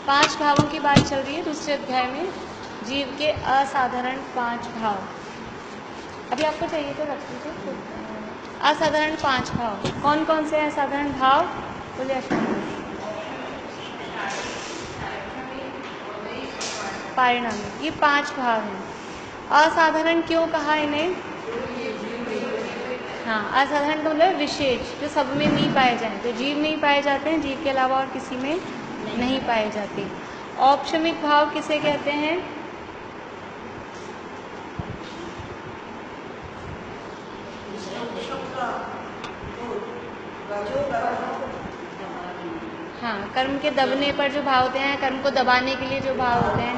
5 भावों की बात चल रही है दूसरे अध्याय में, जीव के असाधारण 5 भाव। अभी आपको चाहिए तो रख लीजिए। असाधारण 5 भाव कौन कौन से हैं? असाधारण भाव बोलिए। परिणामी, ये 5 भाव हैं। असाधारण क्यों कहा इन्हें? हाँ, असाधारण का मतलब विशेष, जो सब में नहीं पाए जाए। तो जीव में ही पाए जाते हैं, जीव के अलावा और किसी में नहीं पाए जाते। औपशमिक भाव किसे कहते हैं? हाँ, कर्म के दबने पर जो भाव होते हैं, कर्म को दबाने के लिए जो भाव होते हैं,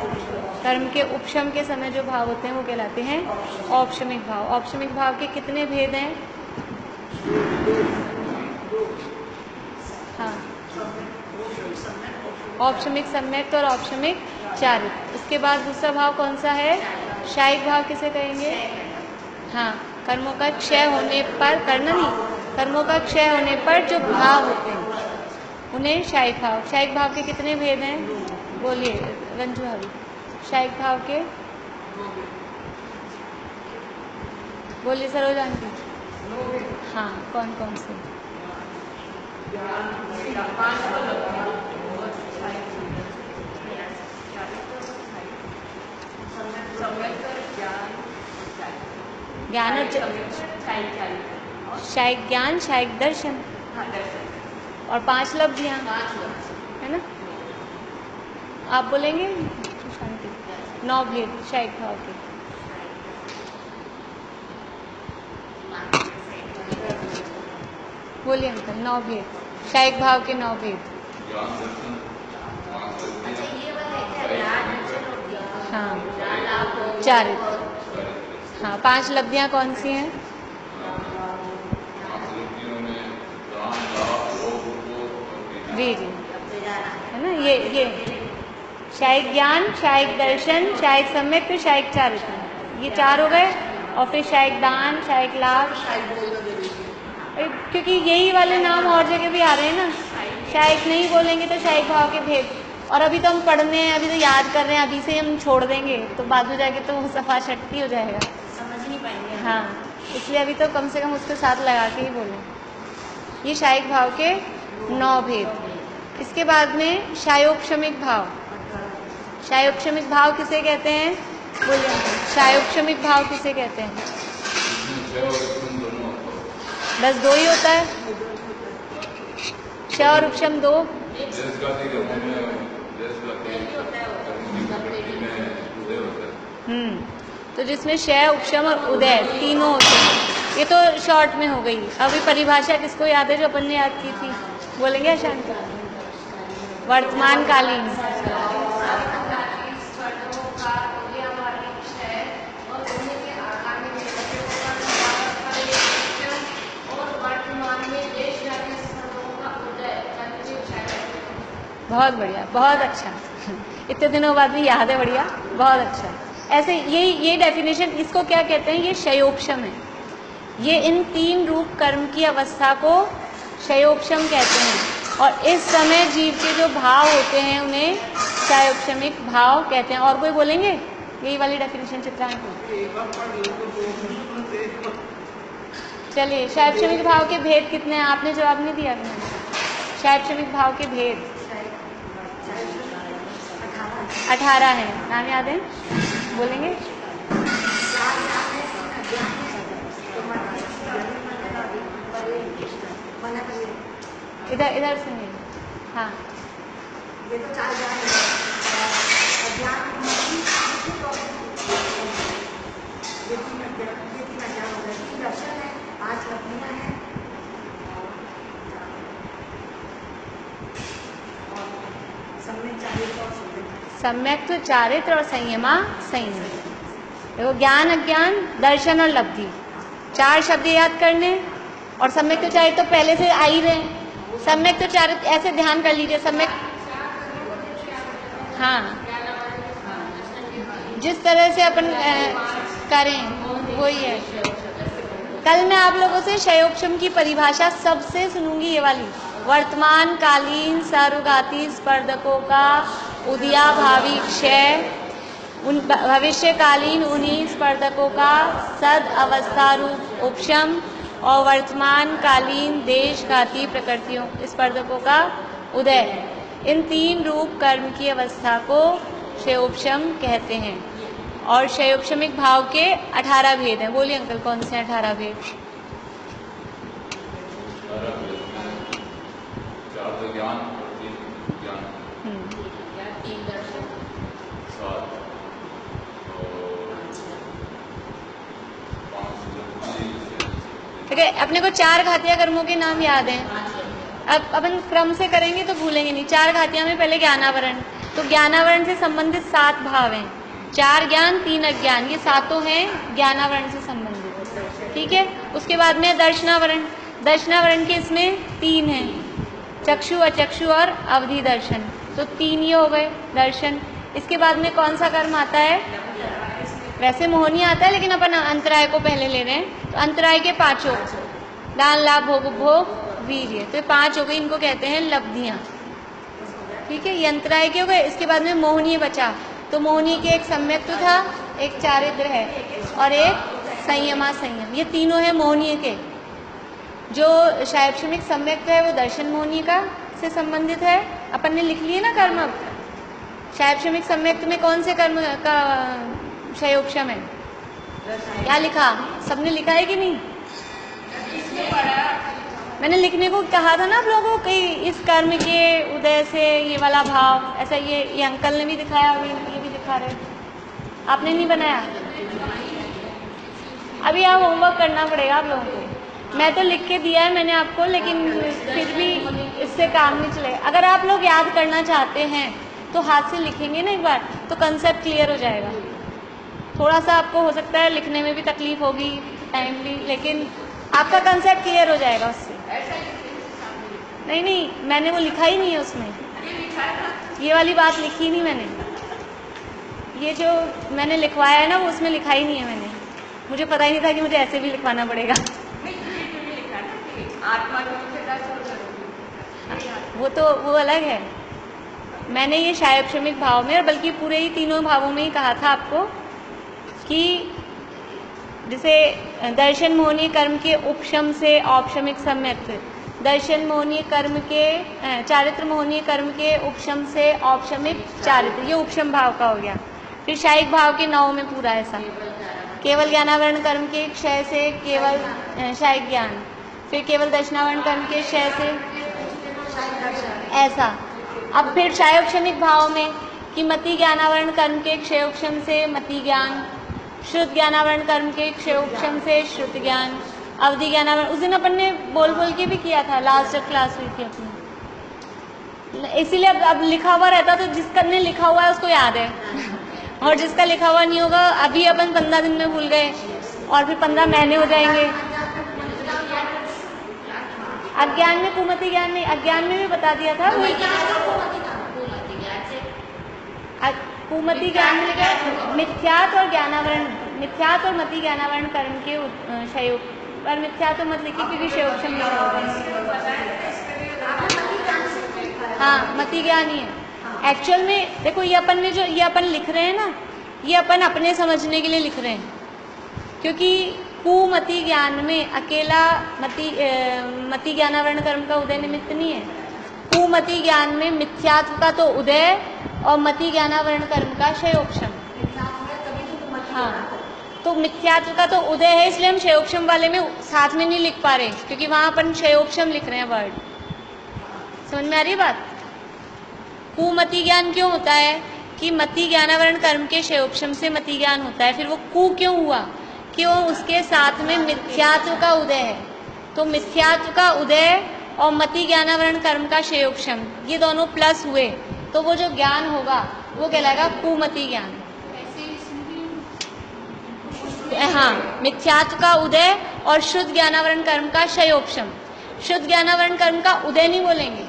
कर्म के उपशम के समय जो भाव होते हैं वो कहलाते हैं औपशमिक भाव। औपशमिक भाव के कितने भेद हैं? हाँ, औपशमिक, सम्यक्त और औपशमिक चारित। उसके बाद दूसरा भाव कौन सा है? शायिक भाव किसे कहेंगे? हाँ, कर्मों का क्षय होने पर, करना नहीं, कर्मों का क्षय होने पर जो भाव होते हैं उन्हें शायिक भाव। शायिक भाव के कितने भेद हैं? बोलिए रंजू हरी। शायिक भाव के बोलिए सरोजान की। हाँ, कौन कौन से? ज्ञान और शायिक ज्ञान, शायिक दर्शन और 5 लब्धियां, है ना? आप बोलेंगे शांति। 9 भेद शायिक भाव के। बोलिए अंकल, 9 भेद शायिक भाव के। 9 भेद। हाँ, चारित। हाँ, 5 लब्धियां कौन सी हैं? वीर्य, है ना? ये शायिक ज्ञान, शायिक दर्शन, शायिक सम्यक, फिर शायिक चारित्र, ये 4 हो गए। और फिर शायिक दान, शायिक लाभ, क्योंकि यही वाले नाम और जगह भी आ रहे हैं ना। शायिक नहीं बोलेंगे तो शायिक भाव के भेद। और अभी तो हम पढ़ने हैं, अभी तो याद कर रहे हैं, अभी से हम छोड़ देंगे तो बाद में जाके तो सफा शक्ति हो जाएगा, समझ नहीं पाएंगे। हाँ, इसलिए अभी तो कम से कम उसके साथ लगा के ही बोलें। ये शायिक भाव के 9 भेद। इसके बाद में शायोपशमिक भाव। शायोपशमिक भाव किसे कहते हैं? बोलिए, शायोपशमिक भाव किसे कहते हैं? बस 2 ही होता है, क्ष और उपशम 2। तो जिसमें क्षय, उपशम और उदय तीनों होते हैं। ये तो शॉर्ट में हो गई। अभी परिभाषा किसको याद है जो अपन ने याद की थी? बोलेंगे शांति। वर्तमान कालीन, बहुत बढ़िया, बहुत अच्छा। इतने दिनों बाद भी याद है, बढ़िया, बहुत अच्छा। ऐसे ये डेफिनेशन, इसको क्या कहते हैं? ये क्षयोपशम है। ये इन 3 रूप कर्म की अवस्था को क्षयोपशम कहते हैं। और इस समय जीव के जो भाव होते हैं उन्हें क्षयोपशमिक भाव कहते हैं। और कोई बोलेंगे यही वाली डेफिनेशन चित्रांक? चलिए, क्षयोपशमिक भाव के भेद कितने हैं? आपने जवाब नहीं दिया। क्षयोपशमिक भाव के भेद 18 हैं। नाम याद है? बोलेंगे? इधर सुनिए। हाँ, ये तो 4 ज्ञान है, 5 लब्धियां हैं, सम्यक्त, चारित्र और संयमा संयम। देखो, ज्ञान, अज्ञान, दर्शन और लब्धि, 4 शब्द याद करने। और सम्यक्त चारित्र तो पहले से आ ही रहे। सम्यक्त चारित्र ऐसे ध्यान कर लीजिए। सम्यक्त, हाँ, जिस तरह से अपन करें वही है। कल मैं आप लोगों से क्षयोपशम की परिभाषा सबसे सुनूंगी, ये वाली। वर्तमान कालीन सर्वघाती स्पर्धकों का उदया भावी क्षय भविष्यकालीन उन्हीं स्पर्धकों का सद अवस्था रूप उपशम और वर्तमान कालीन देशघाती प्रकृतियों स्पर्धकों का उदय, इन तीन रूप कर्म की अवस्था को क्षयोपशम कहते हैं। और क्षयोपशमिक भाव के 18 भेद हैं। बोलिए अंकल, कौन से 18 भेद? देखिए, अपने को 4 घातीय कर्मों के नाम याद हैं। अब अपन क्रम से करेंगे तो भूलेंगे नहीं। 4 घातियां में पहले ज्ञानावरण, तो ज्ञानावरण से संबंधित 7 भाव हैं। 4 ज्ञान 3 अज्ञान, ये सातों हैं ज्ञानावरण से संबंधित। ठीक है। उसके बाद में दर्शनावरण, दर्शनावरण के इसमें 3 हैं, चक्षु, अचक्षु और अवधि दर्शन। तो 3 ये हो गए दर्शन। इसके बाद में कौन सा कर्म आता है? वैसे मोहनी आता है, लेकिन अपन अंतराय को पहले ले रहे हैं। तो अंतराय के 5 दान, लाभ, भोग, उपभोग, वीर्य, तो 5 हो गए। इनको कहते हैं लब्धियां। ठीक है, ये अंतराय के हो गए। इसके बाद में मोहनीय बचा। तो मोहनी के एक सम्यक्त्व था, एक चारित्र है और एक संयमा संयम। ये तीनों है मोहनीय के। जो क्षयोपशमिक सम्यक्त्व है वो दर्शन मोहनीय का से संबंधित है। अपन ने लिख लिए ना कर्म। अब क्षयोपशमिक सम्यक्त्व में कौन से कर्म का क्षयोपशम है? क्या लिखा? सबने लिखा है कि नहीं? मैंने लिखने को कहा था ना आप लोगों को कि इस कर्म के उदय से ये वाला भाव ऐसा। ये अंकल ने भी दिखाया, ये भी दिखा रहे। आपने नहीं बनाया? अभी आप होमवर्क करना पड़ेगा आप लोगों को। मैं तो लिख के दिया है मैंने आपको, लेकिन फिर भी इससे काम नहीं चलेगा। अगर आप लोग याद करना चाहते हैं तो हाथ से लिखेंगे ना एक बार, तो कंसेप्ट क्लियर हो जाएगा। थोड़ा सा आपको हो सकता है लिखने में भी तकलीफ होगी, टाइम भी, लेकिन आपका कंसेप्ट क्लियर हो जाएगा उससे। नहीं, मैंने वो लिखा ही नहीं है उसमें। ये वाली बात लिखी नहीं मैंने। ये जो मैंने लिखवाया है ना, वो उसमें लिखा ही नहीं है मैंने। मुझे पता ही नहीं था कि मुझे ऐसे भी लिखवाना पड़ेगा। वो अलग है। मैंने ये क्षयोपशमिक भाव में, और बल्कि पूरे ही तीनों भावों में ही कहा था आपको कि जैसे दर्शन मोहनीय कर्म के उपशम से औपशमिक सम्यक्त्व, दर्शन मोहनीय कर्म के चारित्र मोहनीय कर्म के उपशम से औपशमिक चारित्र, ये उपशम भाव का हो गया। फिर शायिक भाव के 9 में पूरा ऐसा, केवल ज्ञानावरण कर्म के क्षय से केवल शायिक ज्ञान, फिर केवल दर्शनावरण कर्म के क्षय से ऐसा। अब फिर क्षयोपशमिक भाव में कि मति ज्ञानावरण कर्म के क्षयोपशम से मति ज्ञान, श्रुत ज्ञानावरण कर्म के क्षयोपशम से श्रुत ज्ञान, अवधि ज्ञानावरण। उस दिन अपन ने बोल के भी किया था, लास्ट जब क्लास हुई थी अपनी। इसीलिए अब लिखा हुआ रहता तो जिसका ने लिखा हुआ है उसको याद है, और जिसका लिखा हुआ नहीं होगा अभी अपन 15 दिन में भूल गए और फिर 15 महीने हो जाएंगे। अज्ञान में कुमति ज्ञान में, अज्ञान में भी बता दिया था। कुमति ज्ञान में मिथ्यात्व और ज्ञानावरण, मिथ्यात्व और मति ज्ञानावरण कर्म के क्षयोग, पर मिथ्यात्व मत लिखिए क्योंकि क्षयोपशम लिखा होगा। हाँ, मति ज्ञान ही है एक्चुअल में। देखो ये अपन ने जो ये अपन लिख रहे हैं ना, ये अपन अपने समझने के लिए लिख रहे हैं, क्योंकि कुमति ज्ञान में अकेला मति ज्ञानावरण कर्म का उदय निमित्त नहीं है। कुमति ज्ञान में मिथ्यात्व का तो उदय और मति ज्ञानावरण कर्म का क्षयोपशम। हाँ, तो मिथ्यात्व का तो उदय है, इसलिए हम क्षयोपशम वाले में साथ में नहीं लिख पा रहे, क्योंकि वहां अपन क्षयोपशम लिख रहे हैं वर्ड। समझ में आ रही बात? कुमति ज्ञान क्यों होता है कि मति ज्ञानावरण कर्म के क्षयोपशम से मति ज्ञान होता है। फिर वो कु क्यों हुआ? क्यों? उसके साथ में मिथ्यात्व का उदय है। तो मिथ्यात्व का उदय और मति ज्ञानावरण कर्म का क्षयोपशम, ये दोनों प्लस हुए तो वो जो ज्ञान होगा वो कहलाएगा कुमति ज्ञान। हाँ, मिथ्यात्व का उदय और शुद्ध ज्ञानावरण कर्म का क्षयोपशम। शुद्ध ज्ञानावरण कर्म का उदय नहीं बोलेंगे,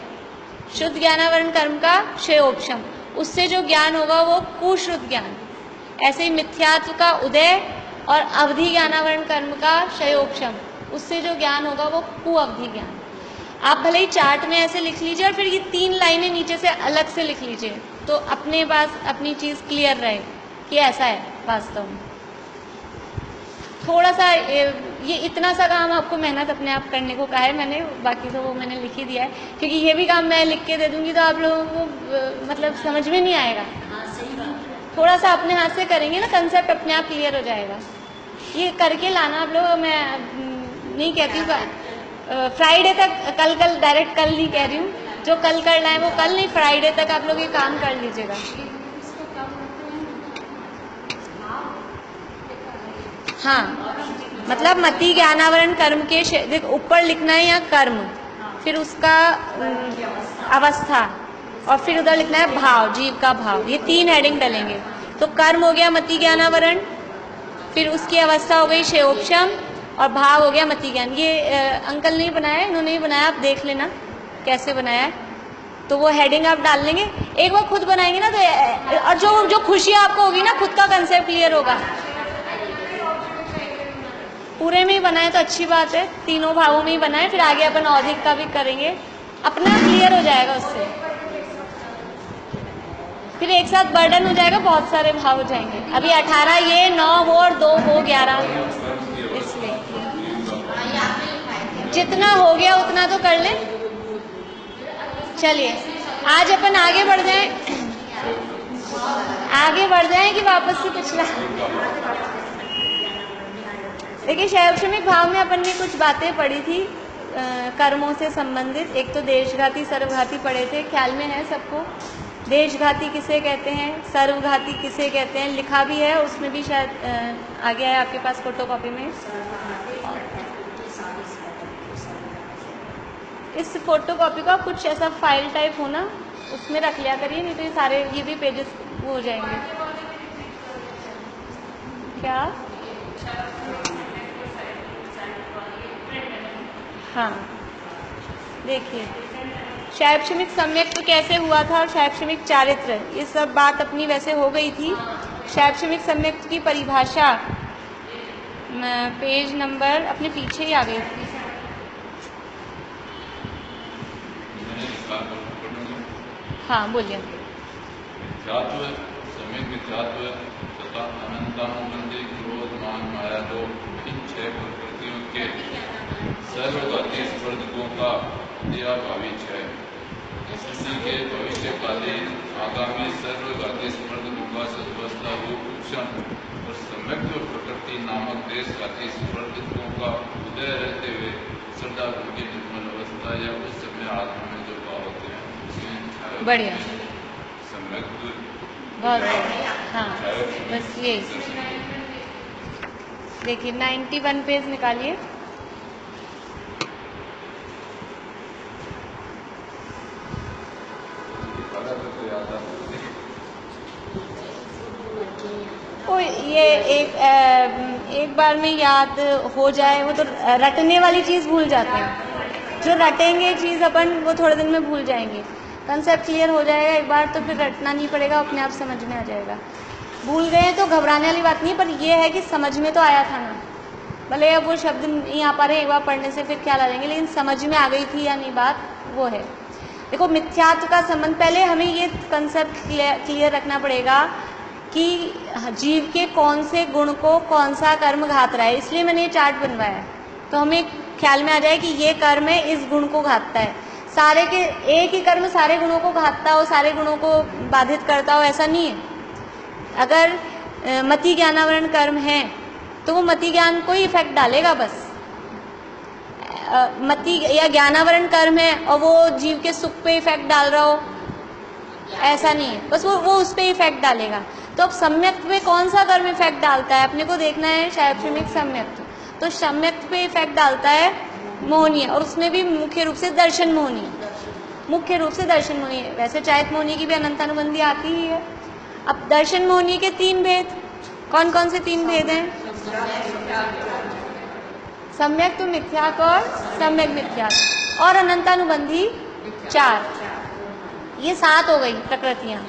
शुद्ध ज्ञानावरण कर्म का क्षयोपशम। उससे जो ज्ञान होगा वो कुश्रुत ज्ञान। ऐसे ही मिथ्यात्व का उदय और अवधि ज्ञानावरण कर्म का क्षयोपशम, उससे जो ज्ञान होगा वो कुअवधि ज्ञान। आप भले ही चार्ट में ऐसे लिख लीजिए और फिर ये 3 लाइनें नीचे से अलग से लिख लीजिए, तो अपने पास अपनी चीज़ क्लियर रहे कि ऐसा है वास्तव में। थोड़ा सा ये इतना सा काम आपको मेहनत अपने आप करने को कहा है मैंने, बाकी तो वो मैंने लिख ही दिया है, क्योंकि ये भी काम मैं लिख के दे दूंगी तो आप लोगों को मतलब समझ में नहीं आएगा। थोड़ा सा अपने हाथ से करेंगे ना, कंसेप्ट अपने आप क्लियर हो जाएगा। ये करके लाना आप लोग, मैं नहीं कहती हूँ फ्राइडे तक, कल डायरेक्ट कल नहीं कह रही हूँ, जो कल करना है वो कल नहीं, फ्राइडे तक आप लोग ये काम कर लीजिएगा। हाँ, मतलब मति ज्ञानावरण कर्म के देख ऊपर लिखना है या कर्म, फिर उसका अवस्था, और फिर उधर लिखना है भाव, जीव का भाव। ये 3 हेडिंग डलेंगे। तो कर्म हो गया मति ज्ञानावरण, फिर उसकी अवस्था हो गई शैयोपशम, और भाव हो गया मति ज्ञान। ये अंकल नहीं बनाया, इन्होंने ही बनाया, आप देख लेना कैसे बनाया है। तो वो हेडिंग आप डाल लेंगे, एक बार खुद बनाएंगे ना तो, और जो खुशी आपको होगी ना, खुद का कंसेप्ट क्लियर होगा। पूरे में ही बनाए तो अच्छी बात है, तीनों भावों में ही बनाए, फिर आगे अपन औधिक का भी करेंगे, अपना क्लियर हो जाएगा उससे। फिर एक साथ बर्डन हो जाएगा, बहुत सारे भाव हो जाएंगे। अभी 18 ये 9 हो और 2 हो 11, इसलिए जितना हो गया उतना तो कर लें। चलिए आज अपन आगे बढ़ जाएं कि वापस से पिछला। देखिए शैवक्षमिक भाव में अपन ने कुछ बातें पढ़ी थी कर्मों से संबंधित। एक तो देशघाती सर्वघाती पढ़े थे, ख्याल में है सबको? देशघाती किसे कहते हैं, सर्वघाती किसे कहते हैं, लिखा भी है उसमें भी, शायद आ गया है आपके पास फोटोकॉपी में। इस फोटोकॉपी का कुछ ऐसा फाइल टाइप हो ना, उसमें रख लिया करिए, नहीं तो ये सारे ये भी पेजेस वो हो जाएंगे। क्या? हाँ देखिए, शैवक्षमिक सम्यक तो कैसे हुआ था और शैवक्षमिक चारित्र, ये सब बात अपनी वैसे हो गई थी। शैवक्षमिक सम्यक की परिभाषा पेज नंबर अपने पीछे ही आ गई थी। हाँ बोलिए। सम्यक मिथ्यात्व तथा अनंतानुबंधी क्रोध मान माया दो इन 6 प्रकृतियों के सर्वघाती स्पर्धकों का भावी है। इसी के भविष्यकालीन आगामी सर्वघाती स्पर्धकों का सदवस्था रूप क्षण और सम्यक प्रकृति नामक देशघाती स्पर्धकों का उदय रहते हुए श्रद्धालु की निर्मल अवस्था या उस समय आत्मा में जो भाव होते हैं। बढ़िया, सम्यक बहुत हाँ, बस यही देखिए 91 पेज निकालिए। तो ये एक बार में याद हो जाए, वो तो रटने वाली चीज़ भूल जाते हैं। जो रटेंगे चीज़ अपन, वो थोड़े दिन में भूल जाएंगे। कंसेप्ट क्लियर हो जाएगा एक बार तो फिर रटना नहीं पड़ेगा, अपने आप समझ में आ जाएगा। भूल गए तो घबराने वाली बात नहीं, पर ये है कि समझ में तो आया था ना, भले अब वो शब्द नहीं आ पा रहे, एक बार पढ़ने से फिर ख्याल आ जाएंगे, लेकिन समझ में आ गई थी या नहीं बात, वो है। देखो मिथ्यात्व का संबंध, पहले हमें ये कंसेप्ट क्लियर रखना पड़ेगा कि जीव के कौन से गुण को कौन सा कर्म घात रहा है, इसलिए मैंने ये चार्ट बनवाया है। तो हमें ख्याल में आ जाए कि ये कर्म है, इस गुण को घातता है। सारे के एक ही कर्म सारे गुणों को घातता हो, सारे गुणों को बाधित करता हो, ऐसा नहीं है। अगर मति ज्ञानावरण कर्म है तो वो मति ज्ञान को ही इफेक्ट डालेगा बस। मति या ज्ञानावरण कर्म है और वो जीव के सुख पे इफेक्ट डाल रहा हो, ऐसा नहीं है, बस वो उस पर इफेक्ट डालेगा। तो अब सम्यक पे कौन सा कर्म इफेक्ट डालता है अपने को देखना है। शैवक्षमिक सम्यक, तो सम्यक पे इफेक्ट डालता है मोहनीय, और उसमें भी मुख्य रूप से दर्शन मोहनीय, मुख्य रूप से दर्शन मोहनीय। वैसे चायत मोहनीय की भी अनंतानुबंधी आती ही है। अब दर्शन मोहनीय के 3 भेद, कौन कौन से 3 भेद हैं? सम्यक तो मिथ्याक और सम्यक मिथ्याक, और अनंतानुबंधी 4। ये 7 हो गई प्रकृतियां,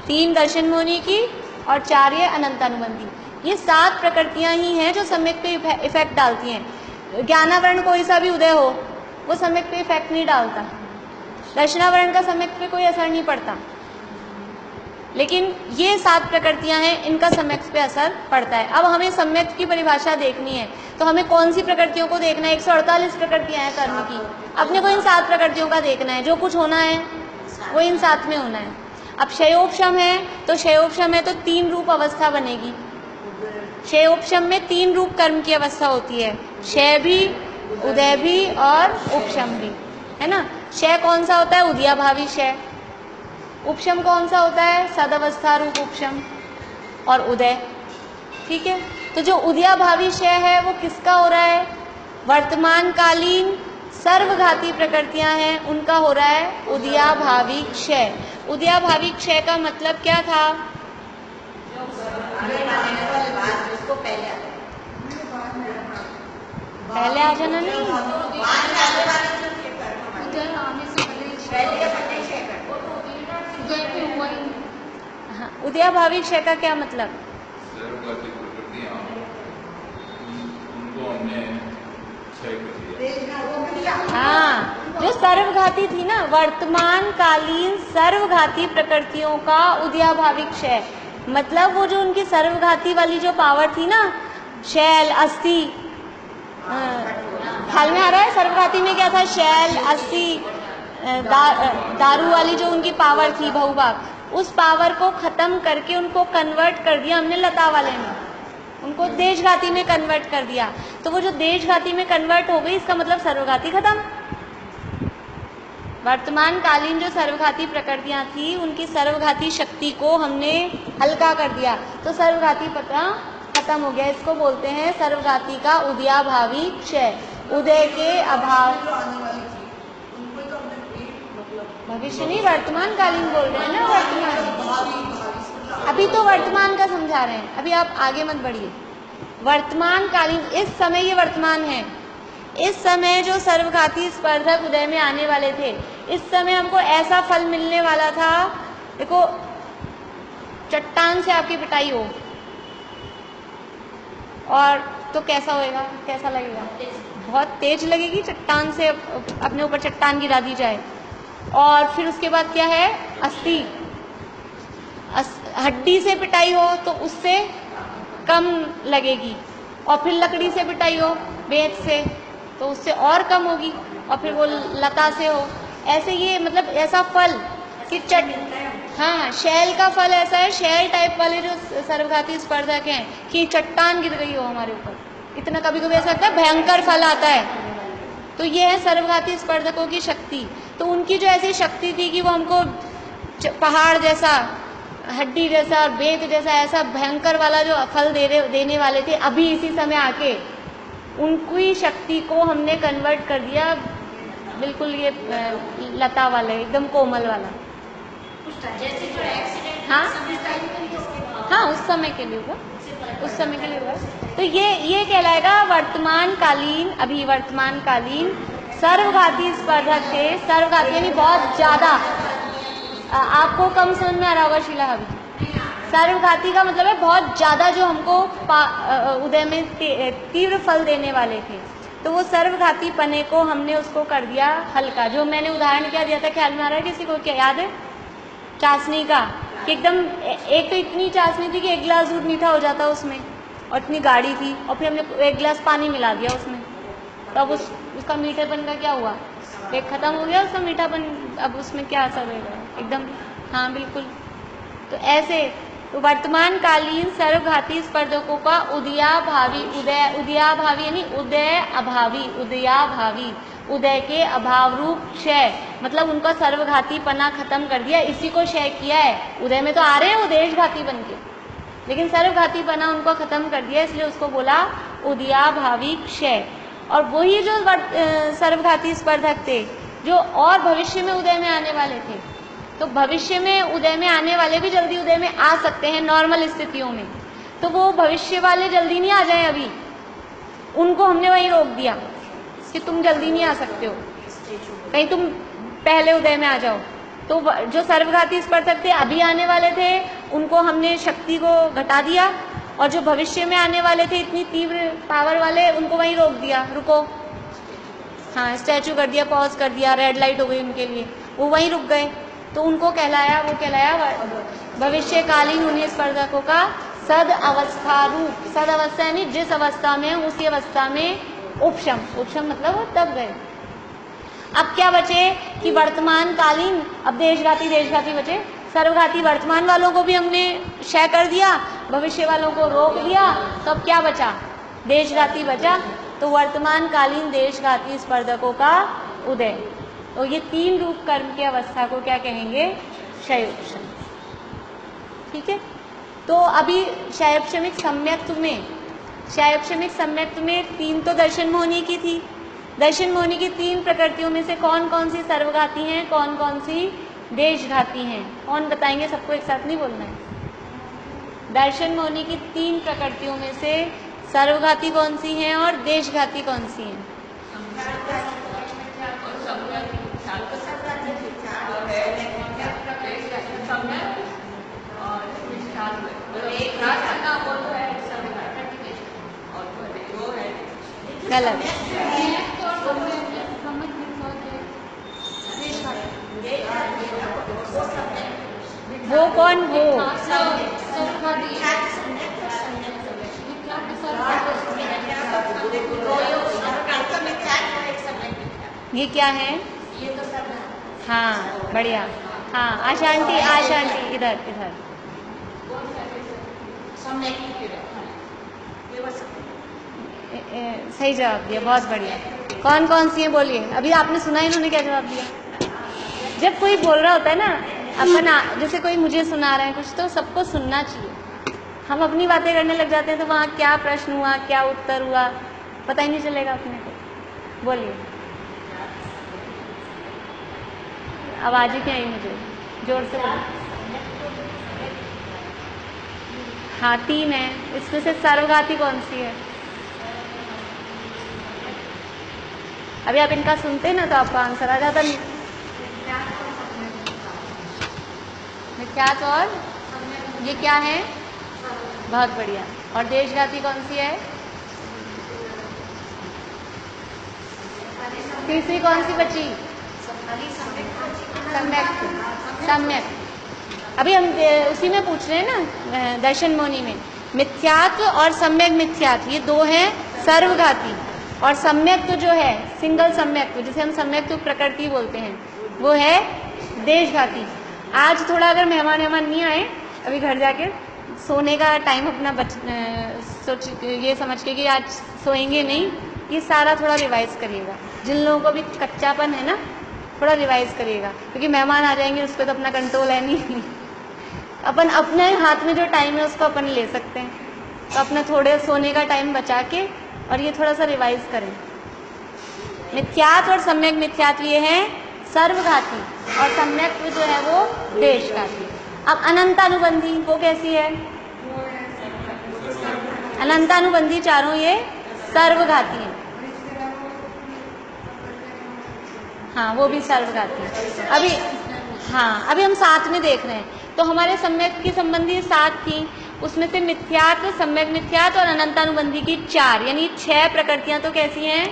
3 दर्शन मोहनीय की और 4 ये अनंतानुबंधी। ये 7 प्रकृतियां ही हैं जो सम्यक पे इफेक्ट डालती हैं। ज्ञानावरण कोई सा भी उदय हो, वो सम्यक पे इफेक्ट नहीं डालता। दक्षिणावर्ण का सम्यक पे कोई असर नहीं पड़ता, लेकिन ये 7 प्रकृतियां हैं, इनका सम्यक पे असर पड़ता है। अब हमें सम्यक की परिभाषा देखनी है, तो हमें कौन सी प्रकृतियों को देखना है? 148 प्रकृतियां हैं कर्म की, अपने को इन 7 प्रकृतियों का देखना है। जो कुछ होना है वो इन 7 में होना है। अब क्षयोपशम है, तो क्षयोपशम है तो 3 रूप अवस्था बनेगी। क्षयोपशम में 3 रूप कर्म की अवस्था होती है, क्षय भी, उदय भी और उपशम भी, है ना। क्षय कौन सा होता है? उदयाभावी क्षय। उपशम कौन सा होता है? सदवस्था रूप उपशम और उदय। ठीक है, तो जो उदयाभावी क्षय है वो किसका हो रहा है? वर्तमान कालीन सर्वघाती प्रकृतियां हैं, उनका हो रहा है उदयाभावी क्षय। उदयाभावी क्षय का मतलब क्या था? पहले आ जाना नहीं, हाँ, उदयाभावी क्षय का क्या मतलब? सर्वघाती प्रकृतियां उनको हमने क्षय कर दिया। हाँ, जो सर्वघाती थी ना, वर्तमान कालीन सर्वघाती प्रकृतियों का उदयाभावी क्षय, मतलब वो जो उनकी सर्वघाती वाली जो पावर थी ना, शैल, अस्थि, ख्याल में आ रहा है? सर्वघाती में क्या था? शैल, अस्थि, दारू वाली जो उनकी पावर थी बहुभाग, उस पावर को खत्म करके उनको कन्वर्ट कर दिया हमने लता वाले में, उनको देशघाती में कन्वर्ट कर दिया। तो वो जो देशघाती में कन्वर्ट हो गई, इसका मतलब सर्वघाती खत्म। वर्तमान कालीन जो सर्वघाती प्रकृतियां थी, उनकी सर्वघाती शक्ति को हमने हल्का कर दिया, तो सर्वघाती पता खत्म हो गया। इसको बोलते हैं सर्वघाती का उदयाभावी क्षय। उदय के अभाव, भविष्य नहीं, वर्तमान कालीन बोल रहे हैं ना, वर्तमान। अभी तो वर्तमान का समझा रहे हैं, अभी आप आगे मत बढ़िए। वर्तमान कालीन, इस समय ये वर्तमान है, इस समय जो सर्वघाती स्पर्धक उदय में आने वाले थे, इस समय हमको ऐसा फल मिलने वाला था। देखो, चट्टान से आपकी पिटाई हो और तो कैसा होएगा, कैसा लगेगा? बहुत तेज लगेगी। चट्टान से अपने ऊपर चट्टान गिरा दी जाए, और फिर उसके बाद क्या है? अस्थि, हड्डी से पिटाई हो तो उससे कम लगेगी, और फिर लकड़ी से पिटाई हो, बेंत से, तो उससे और कम होगी, और फिर वो लता से हो। ऐसे ये मतलब ऐसा फल कि हाँ, शैल का फल ऐसा है, शैल टाइप वाले जो सर्वघाती स्पर्धक हैं, कि चट्टान गिर गई हो हमारे ऊपर, इतना कभी कभी ऐसा लगता है, भयंकर फल आता है। तो ये है सर्वघाती स्पर्धकों की शक्ति। तो उनकी जो ऐसी शक्ति थी कि वो हमको पहाड़ जैसा, हड्डी जैसा और बेंत जैसा ऐसा भयंकर वाला जो फल देने वाले थे, अभी इसी समय आके उनकी शक्ति को हमने कन्वर्ट कर दिया बिल्कुल ये लता वाले, एकदम कोमल वाला। हाँ, उस समय के लिए हुआ, उस समय के लिए हुआ। तो ये कहलाएगा वर्तमान कालीन, अभी वर्तमान कालीन सर्वघाती स्पर्धक थे। सर्वघाती यानी बहुत ज्यादा, आपको कम समझ में आ रहा होगा शीला अभी। सर्वघाती का मतलब है बहुत ज्यादा, जो हमको उदय में तीव्र फल देने वाले थे। तो वो सर्वघाती पने को हमने उसको कर दिया हल्का। जो मैंने उदाहरण क्या दिया था, ख्याल में आ रहा है किसी को? क्या याद है? चाशनी का, कि एकदम एक तो इतनी चाशनी थी कि 1 गिलास दूध मीठा हो जाता उसमें, और इतनी गाढ़ी थी, और फिर हमने 1 गिलास पानी मिला दिया उसमें, तो अब उसका मीठेपन का क्या हुआ? एक खत्म हो गया उसका मीठापन। अब उसमें क्या असर रहेगा? एकदम, हाँ बिल्कुल। तो ऐसे तो वर्तमान कालीन सर्वघाती स्पर्धकों का उदयाभावी, उदयाभावी यानी उदय अभावी, उदयाभावी, उदय के अभाव रूप क्षय, मतलब उनका सर्वघाती पना खत्म कर दिया, इसी को क्षय किया है। उदय में तो आ रहे हैं वो देशघाती बन के, लेकिन सर्वघाती पना उनको खत्म कर दिया, इसलिए उसको बोला उदयाभावी क्षय। और वही जो सर्वघाती स्पर्धक थे, जो और भविष्य में उदय में आने वाले थे, तो भविष्य में उदय में आने वाले भी जल्दी उदय में आ सकते हैं नॉर्मल स्थितियों में। तो वो भविष्य वाले जल्दी नहीं आ जाए, अभी उनको हमने वहीं रोक दिया कि तुम जल्दी नहीं आ सकते हो, कहीं तुम पहले उदय में आ जाओ। तो जो सर्वघाती स्पर्धक थे, अभी आने वाले थे, उनको हमने शक्ति को घटा दिया, और जो भविष्य में आने वाले थे इतनी तीव्र पावर वाले, उनको वहीं रोक दिया, रुको। हाँ स्टैचू कर दिया, पॉज कर दिया, रेड लाइट हो गई उनके लिए, वो वहीं रुक गए, तो उनको कहलाया भविष्यकालीन उन्हीं स्पर्धकों का सद अवस्था रूप। सद अवस्था यानी जिस अवस्था में उसी अवस्था में उपशम, उपशम मतलब वो तब गए। अब क्या बचे कि वर्तमान कालीन, अब देशघाती बचे। सर्वघाती वर्तमान वालों को भी हमने क्षय कर दिया, भविष्य वालों को रोक दिया, तो अब क्या बचा, देशघाती बचा। तो वर्तमान कालीन देशघाती स्पर्धकों का उदय। तो ये 3 रूप कर्म की अवस्था को क्या कहेंगे, क्षयोपशम। ठीक है, तो अभी क्षयोपशमिक सम्यक्त्व में 3 तो दर्शन मोहिनी की थी। दर्शन मोहिनी की 3 प्रकृतियों में से कौन कौन सी सर्वघाती हैं, कौन कौन सी देशघाती हैं, कौन बताएंगे? सबको एक साथ नहीं बोलना है। दर्शन मोहिनी की 3 प्रकृतियों में से सर्वघाती कौन सी हैं और देशघाती कौन सी हैं? गलत। वो कौन? वो ये क्या है? हाँ बढ़िया, हाँ आशांति इधर सही जवाब दिया, बहुत बढ़िया। कौन कौन सी है बोलिए? अभी आपने सुना इन्होंने क्या जवाब दिया? जब कोई बोल रहा होता है ना, अपन जैसे कोई मुझे सुना रहा है कुछ, तो सबको सुनना चाहिए। हम अपनी बातें करने लग जाते हैं तो वहाँ क्या प्रश्न हुआ, क्या उत्तर हुआ, पता ही नहीं चलेगा अपने को। बोलिए, आवाज ही नहीं आई मुझे, जोर से बोलिए। हाँ 3 है, इसमें से सर्वघाती कौन सी है? अभी आप इनका सुनते ना तो आपका आंसर आ जाता। मिथ्यात्व और ये क्या है? बहुत बढ़िया। और देशघाती कौन सी है? तीसरी कौन सी बची? सम्यक। अभी हम उसी में पूछ रहे हैं ना, दर्शन मोहिनी में। मिथ्यात्व और सम्यक मिथ्यात्व ये 2 हैं सर्वघाती, और सम्यक्त्व जो है सिंगल सम्यक्त्व, जिसे हम सम्यक्त्व प्रकृति बोलते हैं, वो है देशघाती। आज थोड़ा अगर मेहमान नहीं आए, अभी घर जाके सोने का टाइम अपना सोच ये समझ के कि आज सोएंगे नहीं, ये सारा थोड़ा रिवाइज करिएगा। जिन लोगों को भी कच्चापन है ना, थोड़ा रिवाइज करिएगा, क्योंकि मेहमान आ जाएंगे, उस पर तो अपना कंट्रोल है नहीं। अपन अपने हाथ में जो टाइम है उसको अपन ले सकते हैं, तो अपना थोड़े सोने का टाइम बचा के और ये थोड़ा सा रिवाइज करें। मिथ्यात्व और सम्यक मिथ्यात्व ये है सर्वघाती, और सम्यक्त्व जो है वो देशघाती। अब अनंतानुबंधी वो कैसी है? अनंतानुबंधी चारों ये सर्वघाती है। हाँ वो भी सर्वघाती। अभी हम साथ में देख रहे हैं, तो हमारे सम्यक की संबंधी 7 थी, उसमें से मिथ्यात्व, सम्यक मिथ्यात्व और अनंतानुबंधी की 4, यानी 6 प्रकृतियां तो कैसी हैं?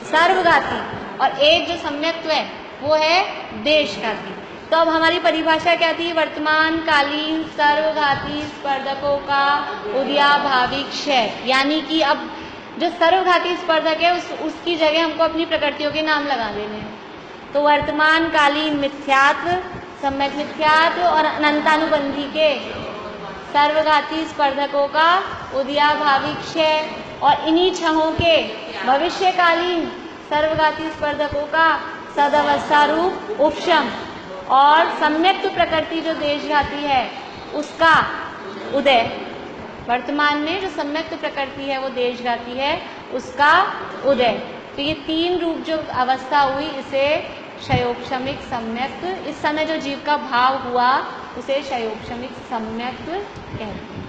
सर्वघाती, और एक जो सम्यक्त्व है वो है देशघाती। तो अब हमारी परिभाषा क्या थी? वर्तमान कालीन सर्वघाती स्पर्धकों का उदयाभावी क्षय, यानी कि अब जो सर्वघाती स्पर्धक है उसकी जगह हमको अपनी प्रकृतियों के नाम लगा देने हैं। तो वर्तमान कालीन मिथ्यात्व, सम्यक मिथ्यात्व और अनंतानुबंधी के सर्वघाती स्पर्धकों का उदयाभावी क्षय, और इन्हीं 6 के भविष्यकालीन सर्वघाती स्पर्धकों का सदवस्था रूप उपशम, और सम्यक्त्व प्रकृति जो देशघाती है उसका उदय। वर्तमान में जो सम्यक्त्व प्रकृति है वो देशघाती है, उसका उदय। तो ये 3 रूप जो अवस्था हुई, इसे क्षयोपशमिक सम्यक्त्व, इस समय जो जीव का भाव हुआ उसे क्षयोपशमिक सम्यक्त्व कहते हैं।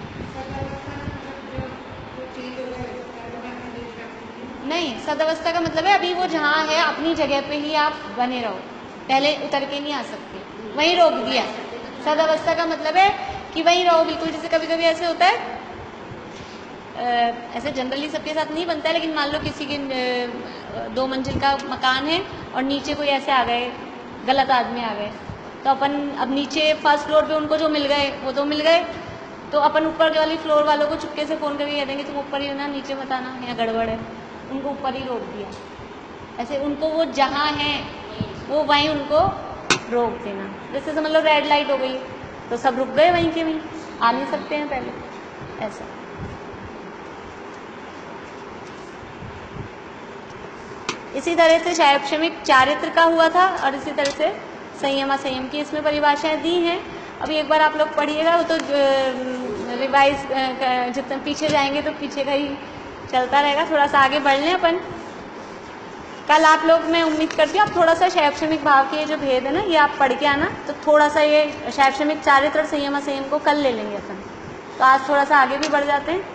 नहीं, सदवस्था का मतलब है अभी वो जहाँ है अपनी जगह पे ही आप बने रहो, पहले उतर के नहीं आ सकते, वहीं रोक दिया। सदवस्था का मतलब है कि वहीं रहो बिल्कुल। जैसे कभी कभी ऐसे होता है ऐसे जनरली सबके साथ नहीं बनता है, लेकिन मान लो किसी के 2 मंजिल का मकान है और नीचे कोई ऐसे आ गए, गलत आदमी आ गए, तो अपन अब नीचे फर्स्ट फ्लोर पे उनको जो मिल गए वो तो मिल गए, तो अपन ऊपर वाली फ्लोर वालों को चुपके से फ़ोन करके कह देंगे तुम ऊपर ही हो ना, नीचे मत आना, यहाँ गड़बड़ है, उनको ऊपर ही रोक दिया। ऐसे उनको वो जहाँ हैं वो वहीं उनको रोक देना। जैसे समझ लो रेड लाइट हो गई तो सब रुक गए वहीं के वहीं, आ नहीं सकते हैं पहले, ऐसा। इसी तरह से शायक्षमिक चारित्र का हुआ था और इसी तरह से संयम असंयम की इसमें परिभाषाएं दी हैं। अभी एक बार आप लोग पढ़िएगा, वो तो रिवाइज जितना पीछे जाएंगे तो पीछे का ही चलता रहेगा, थोड़ा सा आगे बढ़ लें अपन। कल आप लोग, मैं उम्मीद करती हूँ आप थोड़ा सा शैक्षणिक भाव के जो भेद है ना ये आप पढ़ के आना, तो थोड़ा सा ये शैक्षणिक चारित्र और संयम असंयम को कल ले लेंगे अपन। तो आज थोड़ा सा आगे भी बढ़ जाते हैं।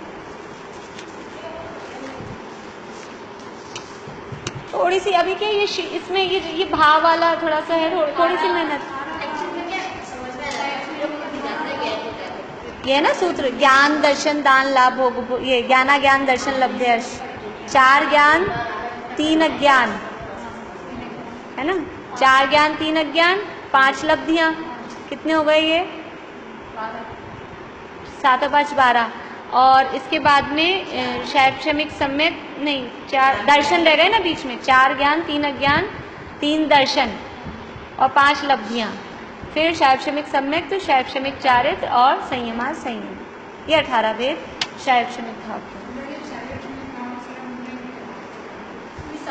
थोड़ी सी अभी के ये इसमें ये भाव वाला थोड़ा सा है, थोड़ी सी मेहनत। ये है ना सूत्र, ज्ञान दर्शन दान लाभ भोग, ये ज्ञाना ज्ञान दर्शन लब्धेयर्श, 4 ज्ञान 3 अज्ञान, है ना, 4 ज्ञान 3 अज्ञान 5 लब्धियां, कितने हो गए ये 7 और 5 12। और इसके बाद में शैक्षणिक सम्यक नहीं, 4 दर्शन रह गए ना बीच में, 4 ज्ञान 3 अज्ञान 3 दर्शन और 5 लब्धियां, फिर शैक्षणिक सम्यक तो शैक्षणिक चारित्र और संयमा संयम, ये 18 भेद शैक्षणिक भाव के।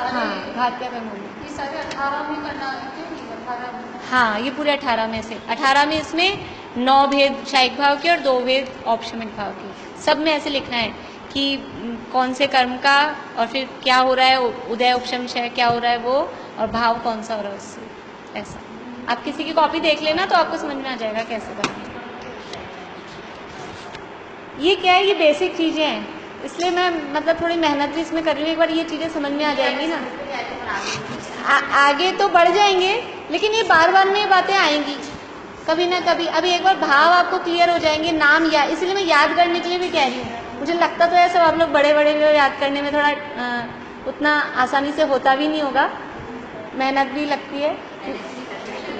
हाँ घात्या का मूल्य ये सारे 18 में करना क्यों नहीं, 18 हाँ ये पूरे 18 में से 18 में इसमें 9 भेद शायिक भाव के और 2 भेद औपशमिक भाव के। सब में ऐसे लिखना है कि कौन से कर्म का और फिर क्या हो रहा है, उदय उपशम क्षय क्या हो रहा है वो, और भाव कौन सा हो रहा है उससे। ऐसा आप किसी की कॉपी देख लेना तो आपको समझ में आ जाएगा कैसे करना है। ये क्या है, ये बेसिक चीज़ें हैं, इसलिए मैं मतलब थोड़ी मेहनत भी इसमें कर रही हूँ, एक बार ये चीज़ें समझ में आ जाएंगी ना आगे तो बढ़ जाएंगे, लेकिन ये बार बार में ये बातें आएंगी कभी ना कभी। अभी एक बार भाव आपको क्लियर हो जाएंगे, नाम या इसलिए मैं याद करने के लिए भी कह रही हूँ। मुझे लगता तो है सब आप लोग बड़े बड़े याद करने में थोड़ा उतना आसानी से होता भी नहीं होगा, मेहनत भी लगती है,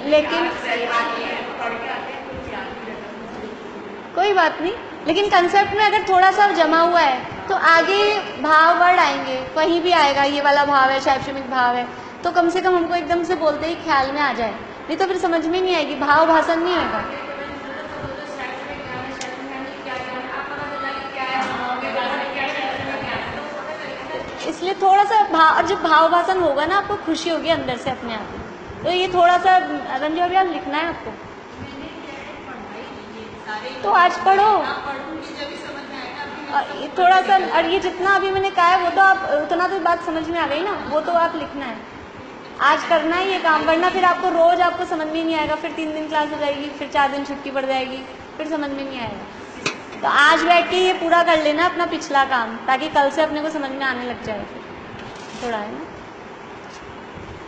लेकिन कोई बात नहीं। लेकिन कंसेप्ट में अगर थोड़ा सा जमा हुआ है तो आगे भाव वर्ड आएंगे, कहीं भी आएगा ये वाला भाव है, शैक्षणिक भाव है, तो कम से कम हमको एकदम से बोलते ही ख्याल में आ जाए, नहीं तो फिर समझ में नहीं आएगी, भाव भाषण नहीं होगा। इसलिए थोड़ा सा भाव, जब भाव भाषण होगा ना आपको खुशी होगी अंदर से अपने आप में। तो ये थोड़ा सा रंजू अभी लिखना है आपको, तो आज पढ़ो थोड़ा सा, और ये जितना अभी मैंने कहा है वो तो आप उतना तो बात समझ में आ गई ना, वो तो आप लिखना है, आज करना है ये काम, वरना फिर आपको रोज आपको समझ में नहीं आएगा, फिर 3 दिन क्लास हो जाएगी, फिर 4 दिन छुट्टी पड़ जाएगी, फिर समझ में नहीं आएगा। तो आज बैठ के ये पूरा कर लेना अपना पिछला काम, ताकि कल से अपने को समझ में आने लग जाए थोड़ा, है ना।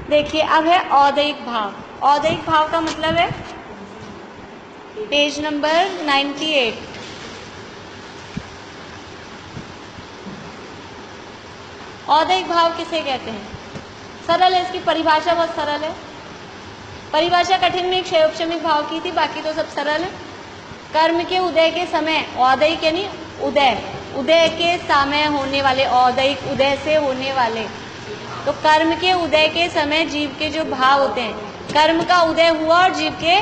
देखिए अब है औदैहिक भाव। औदैहिक भाव का मतलब है पेज नंबर 98। औदैहिक भाव किसे कहते हैं? सरल है, इसकी परिभाषा बहुत सरल है। परिभाषा कठिन में एक क्षयोपशमिक भाव की थी, बाकी तो सब सरल है। कर्म के उदय के समय, औदैहिक यानी उदय, उदय के समय होने वाले, औदैहिक उदय से होने वाले, तो कर्म के उदय के समय जीव के जो भाव होते हैं, कर्म का उदय हुआ और जीव के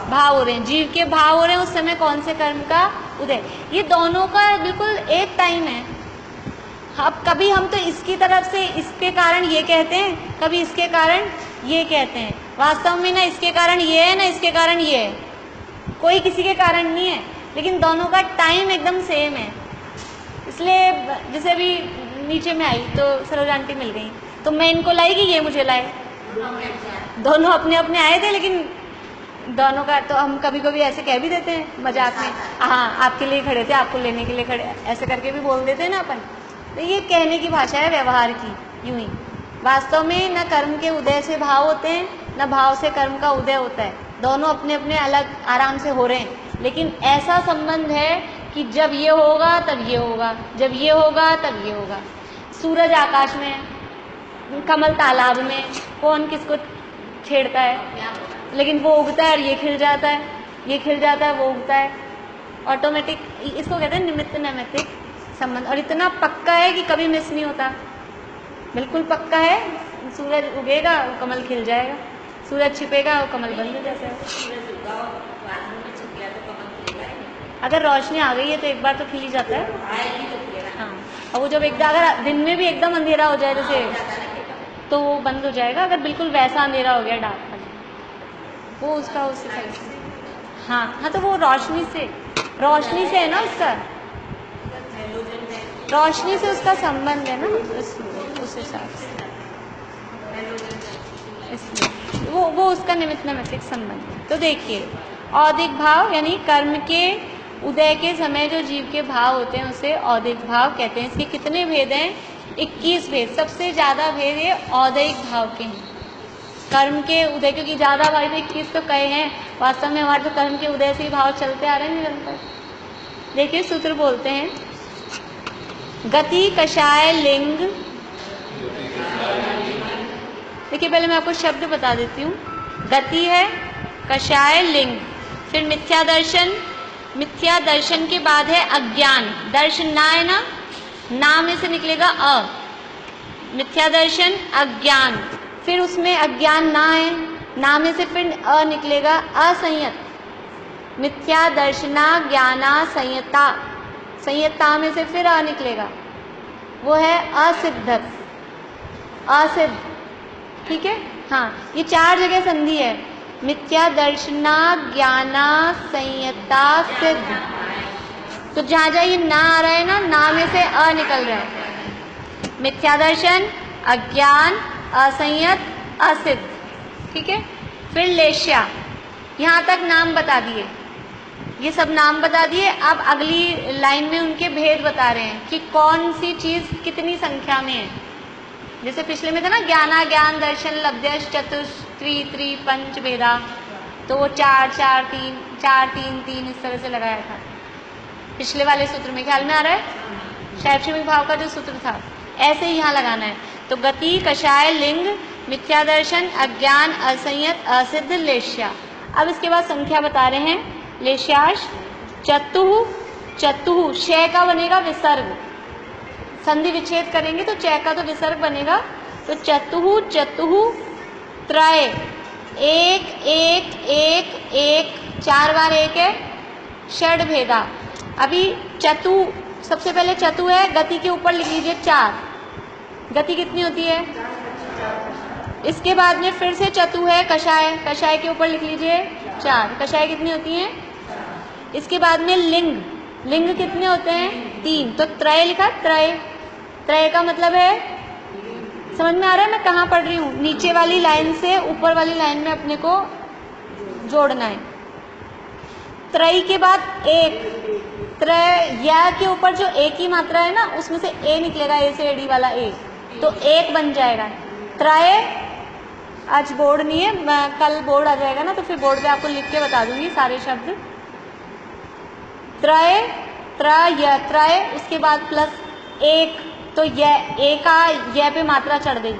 भाव हो रहे हैं, जीव के भाव हो रहे हैं, उस समय कौन से कर्म का उदय, ये दोनों का बिल्कुल एक टाइम है। अब कभी हम तो इसकी तरफ से इसके कारण ये कहते हैं, कभी इसके कारण ये कहते हैं, वास्तव में ना इसके कारण ये है ना इसके कारण ये है, कोई किसी के कारण नहीं है, लेकिन दोनों का टाइम एकदम सेम है। इसलिए जैसे अभी नीचे में आई तो सरोज आंटी मिल गई, तो मैं इनको लाई कि ये मुझे लाए, दोनों अपने अपने आए थे, लेकिन दोनों का तो हम कभी कभी ऐसे कह भी देते हैं मजाक में, हाँ आपके लिए खड़े थे, आपको लेने के लिए खड़े, ऐसे करके भी बोल देते हैं ना अपन। तो ये कहने की भाषा है व्यवहार की, यूं ही। वास्तव में न कर्म के उदय से भाव होते हैं, न भाव से कर्म का उदय होता है, दोनों अपने अपने अलग आराम से हो रहे हैं, लेकिन ऐसा संबंध है कि जब ये होगा तब ये होगा, जब ये होगा तब ये होगा। सूरज आकाश में है, कमल तालाब में, कौन किसको छेड़ता है, लेकिन वो उगता है और ये खिल जाता है, ये खिल जाता है, वो उगता है, ऑटोमेटिक। इसको कहते हैं निमित्त नैमित्तिक संबंध। और इतना पक्का है कि कभी मिस नहीं होता, बिल्कुल पक्का है। सूरज उगेगा वो कमल खिल जाएगा, सूरज छिपेगा वो कमल बंद हो जाता है। अगर रोशनी आ गई है तो एक बार तो खिल ही जाता है। हाँ, और वो जब एकदम, अगर दिन में भी एकदम अंधेरा हो जाए जैसे, तो वो बंद हो जाएगा। अगर बिल्कुल वैसा अंधेरा हो गया डार्क वाला, वो उसका उससे सही से। हाँ, तो वो रोशनी से है ना, उसका रोशनी से उसका संबंध है ना, उस हिसाब से, इसलिए वो उसका निमित्त नैमित्तिक संबंध है। तो देखिए, औदिक भाव यानी कर्म के उदय के समय जो जीव के भाव होते हैं उसे औदिक भाव कहते हैं। इसके कितने भेद हैं? 21 भेद। सबसे ज़्यादा भेद ये औदिक भाव के हैं, कर्म के उदय, क्योंकि ज़्यादा भाव 21 तो कहे हैं, वास्तव में हमारे तो कर्म के उदय से ही भाव चलते आ रहे हैं निरंतर। देखिए सूत्र बोलते हैं, गति कषाय लिंग। देखिए पहले मैं आपको शब्द बता देती हूँ। गति है, कषाय लिंग, फिर मिथ्या दर्शन, मिथ्या दर्शन के बाद है अज्ञान। दर्शन ना है ना, ना में से निकलेगा अ, मिथ्या दर्शन अज्ञान, फिर उसमें अज्ञान ना है, ना में से फिर अ निकलेगा असंयत। मिथ्या दर्शना ज्ञाना संयता, संयता में से फिर अ निकलेगा, वो है असिद्धत, असिद्ध। ठीक है, हाँ, ये 4 जगह संधि है। मिथ्या दर्शना ज्ञाना संयता सिद्ध। तो जहाँ जहाँ ये ना आ रहा है ना, ना में से अ निकल रहा है। मिथ्या दर्शन, अज्ञान, असंयत, असिद्ध। ठीक है, फिर लेश्या, यहाँ तक नाम बता दिए, ये सब नाम बता दिए। अब अगली लाइन में उनके भेद बता रहे हैं कि कौन सी चीज कितनी संख्या में है। जैसे पिछले में था ना, ज्ञाना ज्ञान दर्शन लब्ध्यश चतुष्त्री त्रि पंच भेदा, तो वो 4 4 3 4 3 3 इस तरह से लगाया था पिछले वाले सूत्र में। ख्याल में आ रहा है? शैक्षणिक भाव का जो सूत्र था, ऐसे ही यहाँ लगाना है। तो गति कषाय लिंग, मिथ्या दर्शन, अज्ञान, असंयत, असिद्ध, लेश्या। अब इसके बाद संख्या बता रहे हैं। लेश्याश चतुः, चतुः शय का बनेगा विसर्ग, संधि विच्छेद करेंगे तो चय का तो विसर्ग बनेगा। तो चतुः, चतुः त्रय, 1 1 1 1, 4 बार 1 है, षड भेदा। अभी चतु, सबसे पहले चतु है, गति के ऊपर लिख लीजिए 4। गति कितनी होती है? इसके बाद में फिर से चतु है, कषाय, कषाय के ऊपर लिख लीजिए 4। कषाय कितनी होती है? इसके बाद में लिंग, लिंग कितने होते हैं? 3। तो त्रय लिखा, त्रय, त्रय का मतलब है, समझ में आ रहा है मैं कहाँ पढ़ रही हूँ? नीचे वाली लाइन से ऊपर वाली लाइन में अपने को जोड़ना है। त्रय के बाद 1, त्रय या के ऊपर जो एक ही मात्रा है ना, उसमें से ए निकलेगा, ए से एडी वाला ए, तो 1 बन जाएगा। त्रय, आज बोर्ड नहीं है, कल बोर्ड आ जाएगा ना, तो फिर बोर्ड पे आपको लिख के बता दूंगी सारे शब्द। त्रय, त्रय, त्रय, उसके बाद प्लस 1, तो यह ए का यह पे मात्रा चढ़ गई।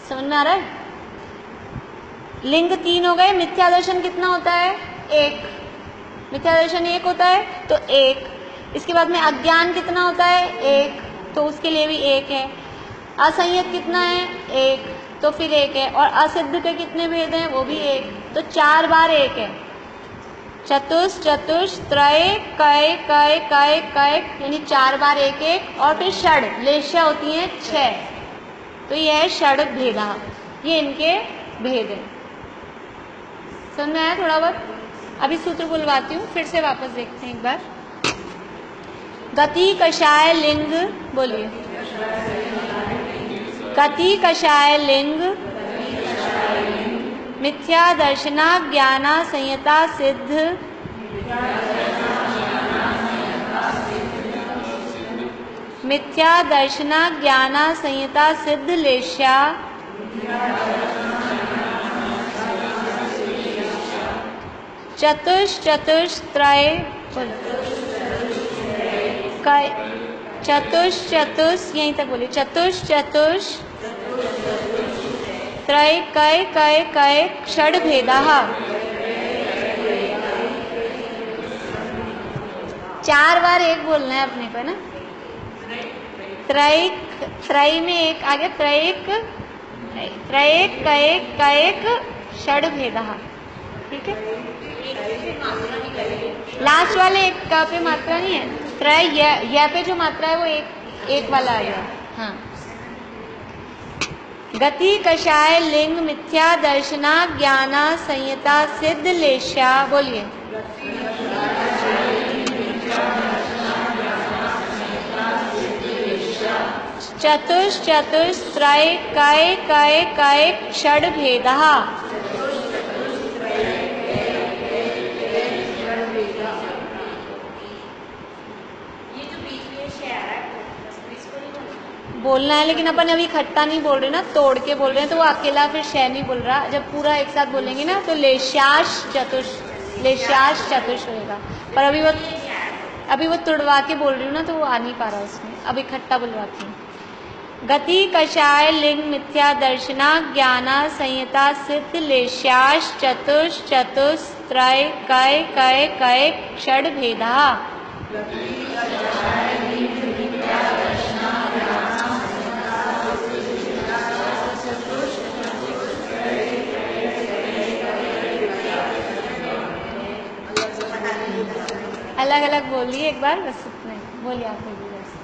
समझ में आ रहा है? लिंग 3 हो गए। मिथ्या दर्शन कितना होता है? 1। मिथ्या दर्शन 1 होता है, तो 1। इसके बाद में अज्ञान कितना होता है? 1, तो उसके लिए भी 1 है। असंयत कितना है? 1, तो फिर 1 है। और असिद्ध के कितने भेद हैं? वो भी 1, तो 4 बार 1 है। चतुष, चतुष, त्रय, कय, कय, कय, कय, यानी 4 बार 1 1, और फिर षड, लेश्या होती है 6, तो ये है षड भेदा। ये इनके भेद है। समझ में आया थोड़ा बहुत? अभी सूत्र बुलवाती हूँ, फिर से वापस देखते हैं एक बार। गति कषाय लिंग, बोलिए। गति कषाय लिंग, मिथ्या दर्शना ज्ञाना संयता सिद्ध, मिथ्या दर्शना ज्ञाना संयता सिद्ध लेश्या, चतुष, चतुष त्रय, कय चतुष चतुष यहीं तक बोलिए चतुष चतुष त्रय कय कय कय षड भेदाः 4 बार एक बोलना है अपने को ना। त्रय त्रय में एक आ गया त्रयक त्रयक कयक कयक षड भेदाः। ठीक है लास्ट वाले एक का पे मात्रा नहीं है त्रय या पे जो मात्रा है वो एक वाला आ गया। हाँ गति कषाय लिंग मिथ्या दर्शना ज्ञाना संयता सिद्ध लेशा बोलिए चतुष चतुष त्रय कय कय कय षड भेदः। बोलना है लेकिन अपन अभी इकट्ठा नहीं बोल रहे ना तोड़ के बोल रहे हैं तो वो अकेला फिर शय नहीं बोल रहा। जब पूरा एक साथ बोलेंगे ना तो लेशाश चतुष होएगा। पर अभी वो तुड़वा के बोल रही हूँ ना तो वो आ नहीं पा रहा उसमें। अब इकट्ठा बुलवाती हूँ। गति कषाय लिंग मिथ्या दर्शना ज्ञाना संयता सिद्ध लेशाश चतुष चतुष त्रय कय कय कय षड भेदः। अलग अलग बोलिए एक बार बस इतने बोलिए आप बोलिए बस।